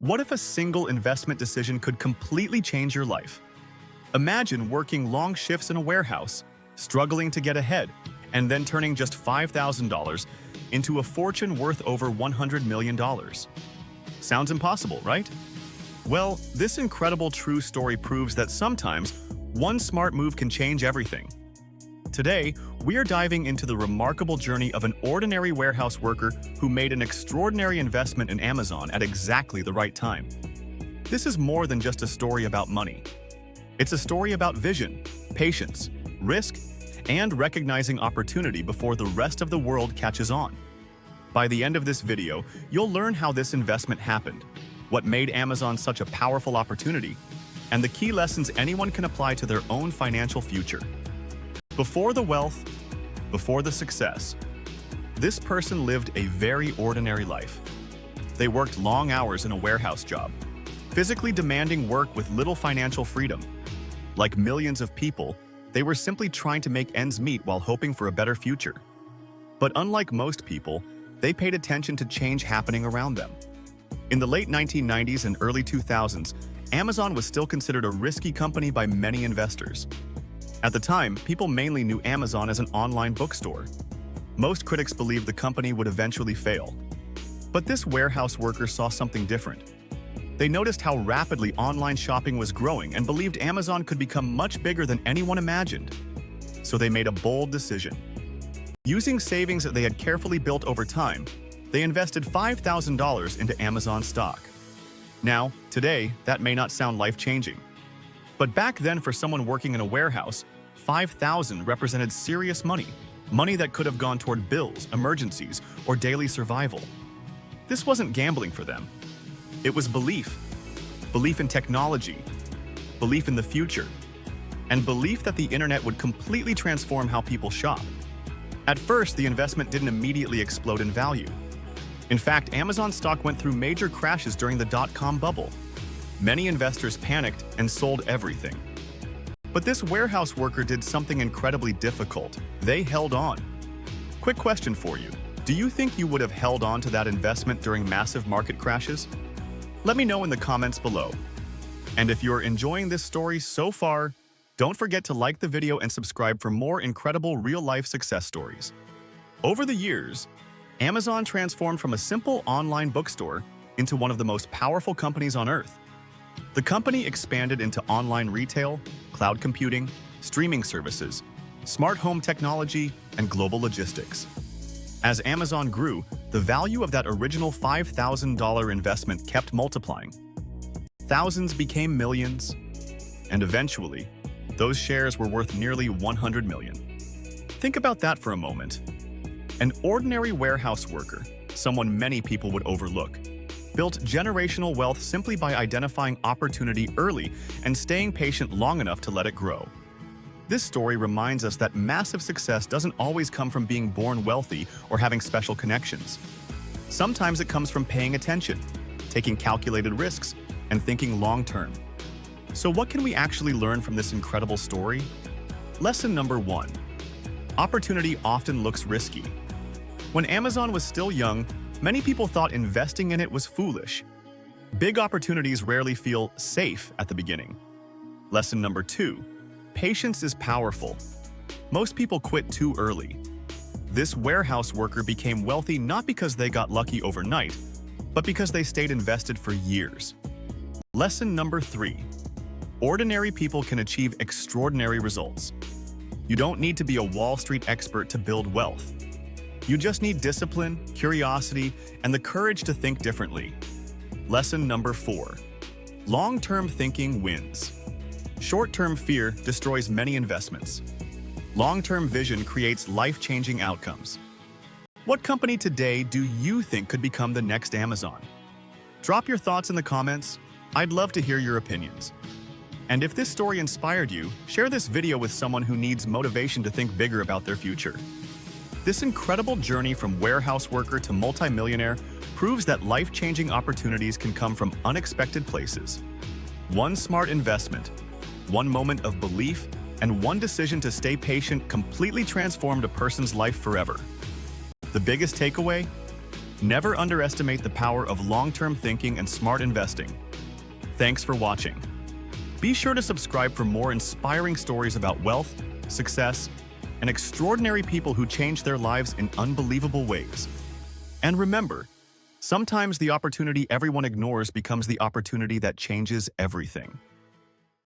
What if a single investment decision could completely change your life? Imagine working long shifts in a warehouse, struggling to get ahead, and then turning just $5,000 into a fortune worth over $100 million. Sounds impossible, right? Well, this incredible true story proves that sometimes one smart move can change everything. Today, we are diving into the remarkable journey of an ordinary warehouse worker who made an extraordinary investment in Amazon at exactly the right time. This is more than just a story about money. It's a story about vision, patience, risk, and recognizing opportunity before the rest of the world catches on. By the end of this video, you'll learn how this investment happened, what made Amazon such a powerful opportunity, and the key lessons anyone can apply to their own financial future. Before the wealth, before the success, this person lived a very ordinary life. They worked long hours in a warehouse job, physically demanding work with little financial freedom. Like millions of people, they were simply trying to make ends meet while hoping for a better future. But unlike most people, they paid attention to change happening around them. In the late 1990s and early 2000s, Amazon was still considered a risky company by many investors. At the time, people mainly knew Amazon as an online bookstore. Most critics believed the company would eventually fail. But this warehouse worker saw something different. They noticed how rapidly online shopping was growing and believed Amazon could become much bigger than anyone imagined. So they made a bold decision. Using savings that they had carefully built over time, they invested $5,000 into Amazon stock. Now, today, that may not sound life-changing. But back then, for someone working in a warehouse, $5,000 represented serious money, money that could have gone toward bills, emergencies, or daily survival. This wasn't gambling for them. It was belief. Belief in technology, belief in the future, and belief that the internet would completely transform how people shop. At first, the investment didn't immediately explode in value. In fact, Amazon stock went through major crashes during the dot-com bubble. Many investors panicked and sold everything. But this warehouse worker did something incredibly difficult. They held on. Quick question for you. Do you think you would have held on to that investment during massive market crashes? Let me know in the comments below. And if you're enjoying this story so far, don't forget to like the video and subscribe for more incredible real-life success stories. Over the years, Amazon transformed from a simple online bookstore into one of the most powerful companies on earth. The company expanded into online retail, cloud computing, streaming services, smart home technology, and global logistics. As Amazon grew, the value of that original $5,000 investment kept multiplying. Thousands became millions, and eventually, those shares were worth nearly $100 million. Think about that for a moment. An ordinary warehouse worker, someone many people would overlook, built generational wealth simply by identifying opportunity early and staying patient long enough to let it grow. This story reminds us that massive success doesn't always come from being born wealthy or having special connections. Sometimes it comes from paying attention, taking calculated risks, and thinking long-term. So what can we actually learn from this incredible story? Lesson number 1. Opportunity often looks risky. When Amazon was still young, many people thought investing in it was foolish. Big opportunities rarely feel safe at the beginning. Lesson number 2. Patience is powerful. Most people quit too early. This warehouse worker became wealthy not because they got lucky overnight, but because they stayed invested for years. Lesson number 3. Ordinary people can achieve extraordinary results. You don't need to be a Wall Street expert to build wealth. You just need discipline, curiosity, and the courage to think differently. Lesson number 4. Long-term thinking wins. Short-term fear destroys many investments. Long-term vision creates life-changing outcomes. What company today do you think could become the next Amazon? Drop your thoughts in the comments. I'd love to hear your opinions. And if this story inspired you, share this video with someone who needs motivation to think bigger about their future. This incredible journey from warehouse worker to multimillionaire proves that life-changing opportunities can come from unexpected places. One smart investment, one moment of belief, and one decision to stay patient completely transformed a person's life forever. The biggest takeaway? Never underestimate the power of long-term thinking and smart investing. Thanks for watching. Be sure to subscribe for more inspiring stories about wealth, success, and extraordinary people who change their lives in unbelievable ways. And remember, sometimes the opportunity everyone ignores becomes the opportunity that changes everything.